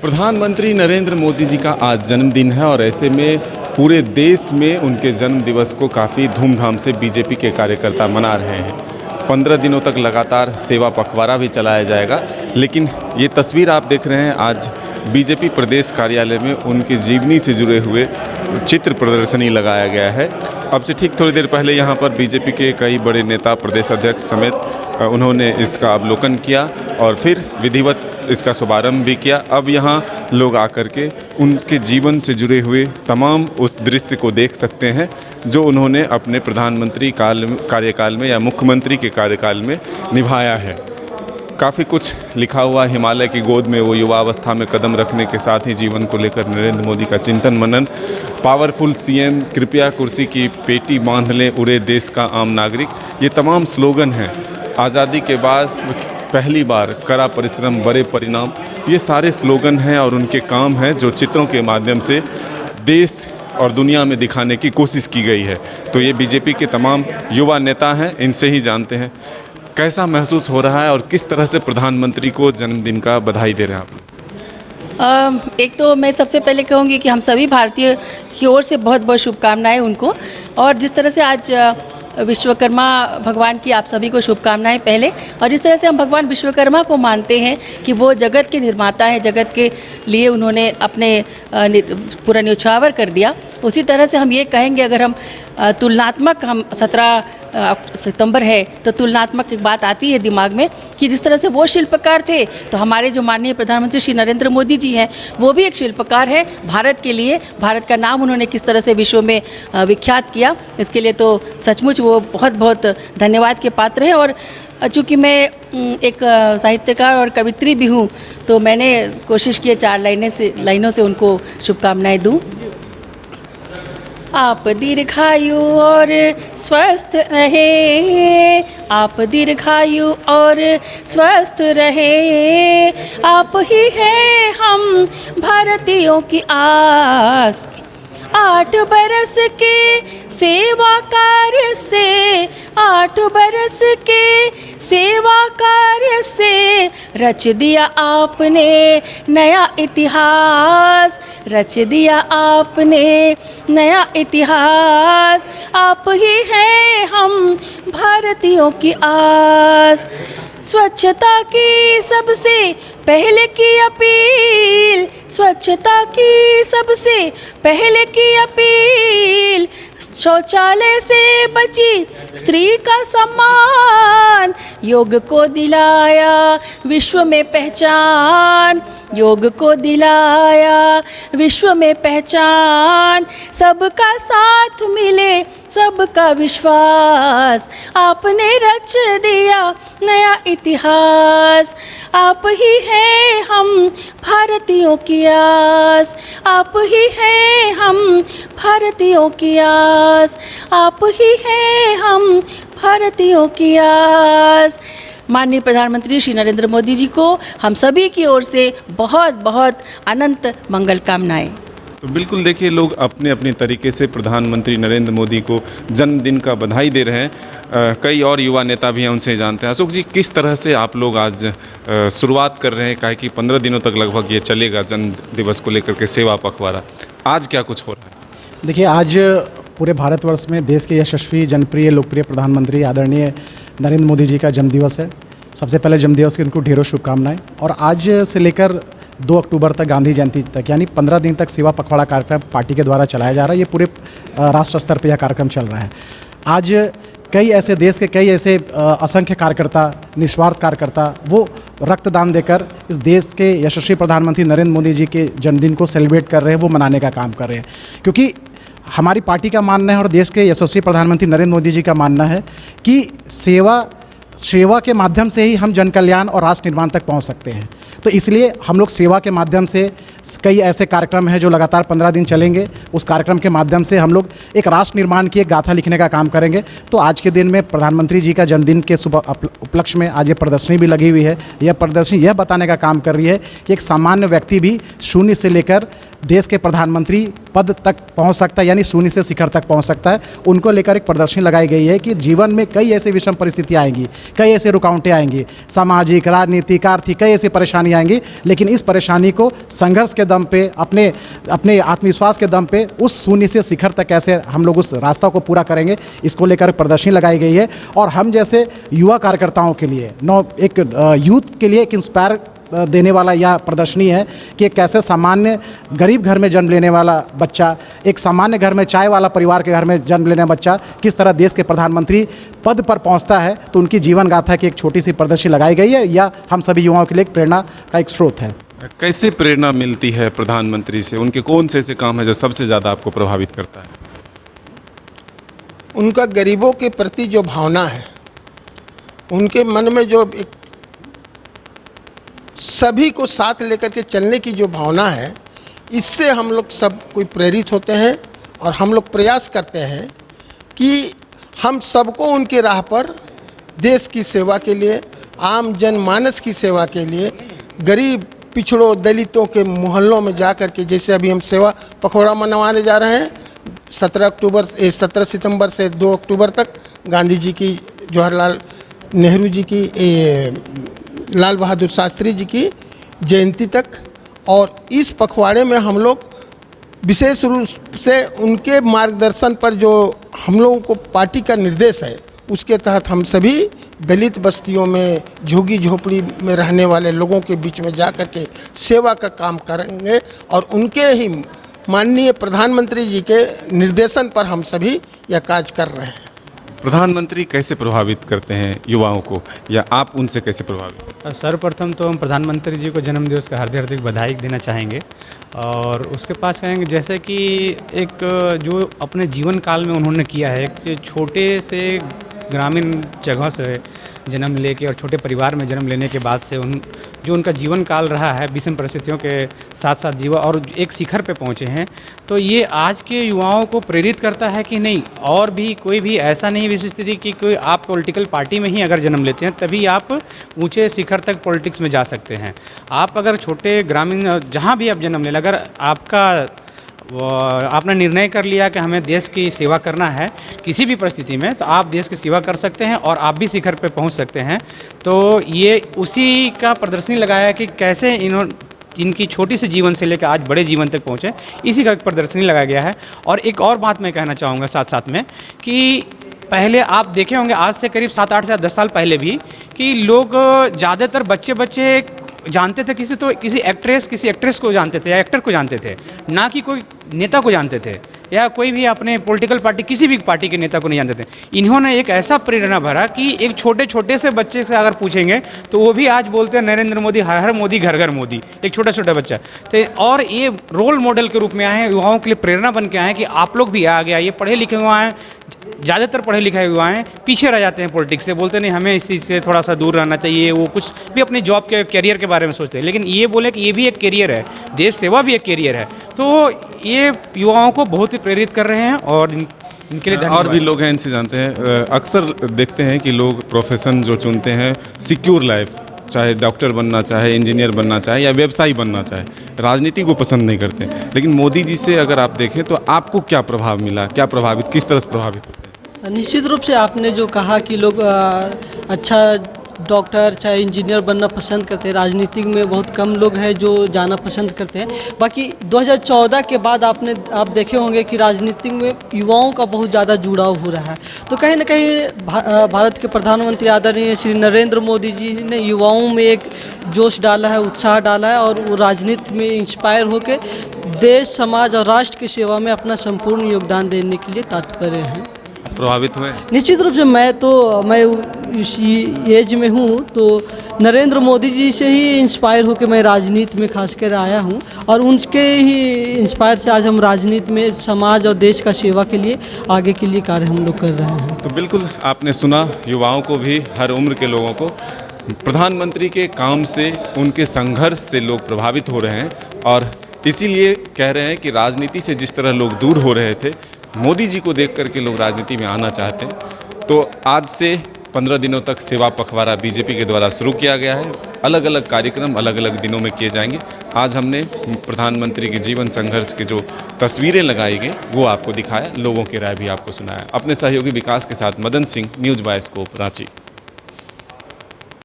प्रधानमंत्री नरेंद्र मोदी जी का आज जन्मदिन है और ऐसे में पूरे देश में उनके जन्म दिवस को काफ़ी धूमधाम से बीजेपी के कार्यकर्ता मना रहे हैं। 15 दिनों तक लगातार सेवा पखवाड़ा भी चलाया जाएगा। लेकिन ये तस्वीर आप देख रहे हैं, आज बीजेपी प्रदेश कार्यालय में उनकी जीवनी से जुड़े हुए चित्र प्रदर्शनी लगाया गया है। अब से ठीक थोड़ी देर पहले यहाँ पर बीजेपी के कई बड़े नेता, प्रदेश अध्यक्ष समेत उन्होंने इसका अवलोकन किया और फिर विधिवत इसका शुभारंभ भी किया। अब यहाँ लोग आकर के उनके जीवन से जुड़े हुए तमाम उस दृश्य को देख सकते हैं जो उन्होंने अपने प्रधानमंत्री कार्यकाल में या मुख्यमंत्री के कार्यकाल में निभाया है। काफ़ी कुछ लिखा हुआ हिमालय की गोद में वो युवावस्था में कदम रखने के साथ ही जीवन को लेकर नरेंद्र मोदी का चिंतन मनन, पावरफुल सीएम, कृपया कुर्सी की पेटी बांध लें, उड़े देश का आम नागरिक, ये तमाम स्लोगन हैं। आज़ादी के बाद पहली बार कड़ा परिश्रम बड़े परिणाम, ये सारे स्लोगन हैं और उनके काम हैं जो चित्रों के माध्यम से देश और दुनिया में दिखाने की कोशिश की गई है। तो ये बीजेपी के तमाम युवा नेता हैं, इनसे ही जानते हैं कैसा महसूस हो रहा है और किस तरह से प्रधानमंत्री को जन्मदिन का बधाई दे रहे हैं आप। एक तो मैं सबसे पहले कहूँगी कि हम सभी भारतीय की ओर से बहुत बहुत शुभकामनाएं उनको, और जिस तरह से आज विश्वकर्मा भगवान की आप सभी को शुभकामनाएं पहले। और जिस तरह से हम भगवान विश्वकर्मा को मानते हैं कि वो जगत के निर्माता हैं, जगत के लिए उन्होंने अपने पूरा न्यौछावर कर दिया, उसी तरह से हम ये कहेंगे, अगर हम तुलनात्मक, हम 17 सितंबर है तो तुलनात्मक एक बात आती है दिमाग में कि जिस तरह से वो शिल्पकार थे तो हमारे जो माननीय प्रधानमंत्री श्री नरेंद्र मोदी जी हैं वो भी एक शिल्पकार है। भारत के लिए, भारत का नाम उन्होंने किस तरह से विश्व में विख्यात किया, इसके लिए तो सचमुच वो बहुत बहुत धन्यवाद के पात्र हैं। और चूँकि मैं एक साहित्यकार और कवित्री भी हूँ तो मैंने कोशिश की 4 लाइनों से उनको शुभकामनाएँ दूँ। आप दीर्घायु और स्वस्थ रहे, आप दीर्घायु और स्वस्थ रहे, आप ही हैं हम भारतीयों की आस। 8 बरस के सेवा कार्य से, 8 बरस के सेवा कार्य से रच दिया आपने नया इतिहास, रच दिया आपने नया इतिहास। आप ही हैं हम भारतीयों की आस। स्वच्छता की सबसे पहले की अपील, स्वच्छता की सबसे पहले की अपील, शौचालय से बची स्त्री का सम्मान, योग को दिलाया विश्व में पहचान, योग को दिलाया विश्व में पहचान। सबका साथ मिले, सबका विश्वास, आपने रच दिया नया इतिहास। आप ही हैं हम भारतीयों की आस, आप ही हैं हम भारतीयों की आस, आप ही हैं हम भारतीयों की आस। माननीय प्रधानमंत्री श्री नरेंद्र मोदी जी को हम सभी की ओर से बहुत बहुत अनंत मंगल कामनाएं। तो बिल्कुल देखिए, लोग अपने अपने तरीके से प्रधानमंत्री नरेंद्र मोदी को जन्मदिन का बधाई दे रहे हैं। कई और युवा नेता भी हैं, उनसे जानते हैं। अशोक जी, किस तरह से आप लोग आज शुरुआत कर रहे हैं, काहे कि 15 दिनों तक लगभग ये चलेगा जन्म दिवस को लेकर के सेवा पखवाड़ा, आज क्या कुछ हो रहा है? देखिए, आज पूरे भारतवर्ष में देश के यशस्वी, जनप्रिय, लोकप्रिय प्रधानमंत्री आदरणीय नरेंद्र मोदी जी का जन्मदिवस है। सबसे पहले जन्मदिवस की उनको ढेरों शुभकामनाएं। और आज से लेकर 2 अक्टूबर तक, गांधी जयंती तक, यानी 15 दिन तक सेवा पखवाड़ा कार्यक्रम पार्टी के द्वारा चलाया जा रहा है। ये पूरे राष्ट्र स्तर पर यह कार्यक्रम चल रहा है। आज कई ऐसे देश के कई ऐसे असंख्य कार्यकर्ता, निस्वार्थ कार्यकर्ता, वो रक्तदान देकर इस देश के यशस्वी प्रधानमंत्री नरेंद्र मोदी जी के जन्मदिन को सेलिब्रेट कर रहे हैं, वो मनाने का काम कर रहे हैं। क्योंकि हमारी पार्टी का मानना है और देश के यशस्वी प्रधानमंत्री नरेंद्र मोदी जी का मानना है कि सेवा के माध्यम से ही हम जन कल्याण और राष्ट्र निर्माण तक पहुंच सकते हैं। तो इसलिए हम लोग सेवा के माध्यम से, कई ऐसे कार्यक्रम हैं जो लगातार 15 दिन चलेंगे, उस कार्यक्रम के माध्यम से हम लोग एक राष्ट्र निर्माण की एक गाथा लिखने का काम करेंगे। तो आज के दिन में प्रधानमंत्री जी का जन्मदिन के उपलक्ष्य में आज ये प्रदर्शनी भी लगी हुई है। यह प्रदर्शनी यह बताने का काम कर रही है कि एक सामान्य व्यक्ति भी शून्य से लेकर देश के प्रधानमंत्री पद तक पहुंच सकता है, यानी शून्य से शिखर तक पहुंच सकता है, उनको लेकर एक प्रदर्शनी लगाई गई है कि जीवन में कई ऐसी विषम परिस्थितियाँ आएंगी, कई ऐसे रुकावटें आएंगी, सामाजिक, राजनीतिक, आर्थिक कई ऐसी परेशानी आएंगी, लेकिन इस परेशानी को संघर्ष के दम पे, अपने आत्मविश्वास के दम पे उस शून्य से शिखर तक कैसे हम लोग उस रास्ता को पूरा करेंगे, इसको लेकर प्रदर्शनी लगाई गई है। और हम जैसे युवा कार्यकर्ताओं के लिए एक यूथ के लिए एक इंस्पायर देने वाला यह प्रदर्शनी है कि एक कैसे सामान्य गरीब घर में जन्म लेने वाला बच्चा, एक सामान्य घर में चाय वाला परिवार के घर में जन्म लेने वाला बच्चा किस तरह देश के प्रधानमंत्री पद पर पहुंचता है, तो उनकी जीवन गाथा की एक छोटी सी प्रदर्शनी लगाई गई है। यह हम सभी युवाओं के लिए एक प्रेरणा का एक स्रोत है। कैसे प्रेरणा मिलती है प्रधानमंत्री से? उनके कौन से ऐसे काम है जो सबसे ज़्यादा आपको प्रभावित करता है? उनका गरीबों के प्रति जो भावना है, उनके मन में जो एक सभी को साथ लेकर के चलने की जो भावना है, इससे हम लोग सब कोई प्रेरित होते हैं और हम लोग प्रयास करते हैं कि हम सबको उनके राह पर देश की सेवा के लिए, आम जनमानस की सेवा के लिए, गरीब पिछड़ों दलितों के मोहल्लों में जा कर के, जैसे अभी हम सेवा पखवाड़ा मनवाने जा रहे हैं 17 सितंबर से 2 अक्टूबर तक, गांधी जी की, जवाहरलाल नेहरू जी की, लाल बहादुर शास्त्री जी की जयंती तक। और इस पखवाड़े में हम लोग विशेष रूप से उनके मार्गदर्शन पर जो हम लोगों को पार्टी का निर्देश है, उसके तहत हम सभी दलित बस्तियों में, झुग्गी झोपड़ी में रहने वाले लोगों के बीच में जा कर के सेवा का काम करेंगे और उनके ही माननीय प्रधानमंत्री जी के निर्देशन पर हम सभी यह कार्य कर रहे हैं। प्रधानमंत्री कैसे प्रभावित करते हैं युवाओं को, या आप उनसे कैसे प्रभावित? सर्वप्रथम तो हम प्रधानमंत्री जी को जन्मदिवस का हार्दिक हार्दिक बधाई देना चाहेंगे और उसके पास कहेंगे जैसे कि एक जो अपने जीवन काल में उन्होंने किया है, एक छोटे से ग्रामीण जगह से जन्म लेके और छोटे परिवार में जन्म लेने के बाद से जो उनका जीवन काल रहा है, विषम परिस्थितियों के साथ साथ जीवा और एक शिखर पे पहुंचे हैं, तो ये आज के युवाओं को प्रेरित करता है कि नहीं, और भी कोई भी ऐसा नहीं विशेष स्थिति कि कोई आप पॉलिटिकल पार्टी में ही अगर जन्म लेते हैं तभी आप ऊंचे शिखर तक पॉलिटिक्स में जा सकते हैं। आप अगर छोटे ग्रामीण जहाँ भी आप जन्म ले, अगर आपने निर्णय कर लिया कि हमें देश की सेवा करना है किसी भी परिस्थिति में, तो आप देश की सेवा कर सकते हैं और आप भी शिखर पे पहुंच सकते हैं। तो ये उसी का प्रदर्शनी लगाया कि कैसे इनकी छोटी सी जीवन से लेकर आज बड़े जीवन तक पहुंचे, इसी का एक प्रदर्शनी लगाया गया है। और एक और बात मैं कहना चाहूँगा साथ साथ में कि पहले आप देखे होंगे आज से करीब 7, 8 या 10 साल पहले भी कि लोग ज़्यादातर बच्चे जानते थे किसी एक्ट्रेस को जानते थे या एक्टर को जानते थे, ना कि कोई नेता को जानते थे या कोई भी अपने पॉलिटिकल पार्टी किसी भी पार्टी के नेता को नहीं जानते थे। इन्होंने एक ऐसा प्रेरणा भरा कि एक छोटे से बच्चे से अगर पूछेंगे तो वो भी आज बोलते हैं नरेंद्र मोदी, हर हर मोदी, घर घर मोदी, एक छोटा बच्चा। तो और ये रोल मॉडल के रूप में आए हैं, युवाओं के लिए प्रेरणा बन के आए हैं कि आप लोग भी आगे आइए। पढ़े लिखे हुआ हैं, ज़्यादातर पढ़े लिखे हुआ हैं, पीछे रह जाते हैं पॉलिटिक्स से, बोलते नहीं हमें इसी से थोड़ा सा दूर रहना चाहिए, वो कुछ भी अपनी जॉब के करियर के बारे में सोचते हैं। लेकिन ये बोले कि ये भी एक करियर है, देश सेवा भी एक करियर है। तो ये युवाओं को बहुत ही प्रेरित कर रहे हैं और इनके लिए और भी लोग हैं इनसे जानते हैं। अक्सर देखते हैं कि लोग प्रोफेशन जो चुनते हैं सिक्योर लाइफ, चाहे डॉक्टर बनना चाहे, इंजीनियर बनना चाहे या व्यवसायी बनना चाहे, राजनीति को पसंद नहीं करते। लेकिन मोदी जी से अगर आप देखें तो आपको क्या प्रभाव मिला, क्या प्रभावित, किस तरह से प्रभावित होते हैं? निश्चित रूप से आपने जो कहा कि लोग अच्छा डॉक्टर चाहे इंजीनियर बनना पसंद करते हैं, राजनीति में बहुत कम लोग हैं जो जाना पसंद करते हैं। बाकी 2014 के बाद आप देखे होंगे कि राजनीति में युवाओं का बहुत ज़्यादा जुड़ाव हो रहा है। तो कहीं ना कहीं भारत के प्रधानमंत्री आदरणीय श्री नरेंद्र मोदी जी ने युवाओं में एक जोश डाला है, उत्साह डाला है और वो राजनीति में इंस्पायर होकर देश, समाज और राष्ट्र की सेवा में अपना संपूर्ण योगदान देने के लिए तत्पर हैं। प्रभावित हुए? निश्चित रूप से मैं इसी एज में हूँ, तो नरेंद्र मोदी जी से ही इंस्पायर होकर मैं राजनीति में खासकर आया हूँ और उनके ही इंस्पायर से आज हम राजनीति में समाज और देश का सेवा के लिए आगे के लिए कार्य हम लोग कर रहे हैं। तो बिल्कुल आपने सुना, युवाओं को भी, हर उम्र के लोगों को प्रधानमंत्री के काम से, उनके संघर्ष से लोग प्रभावित हो रहे हैं और इसीलिए कह रहे हैं कि राजनीति से जिस तरह लोग दूर हो रहे थे, मोदी जी को देख करके लोग राजनीति में आना चाहते हैं। तो आज से 15 दिनों तक सेवा पखवाड़ा बीजेपी के द्वारा शुरू किया गया है। अलग अलग कार्यक्रम अलग अलग दिनों में किए जाएंगे। आज हमने प्रधानमंत्री के जीवन संघर्ष के जो तस्वीरें लगाई गई वो आपको दिखाया, लोगों की राय भी आपको सुनाया। अपने सहयोगी विकास के साथ Madan Singh, news bye scope, Ranchi.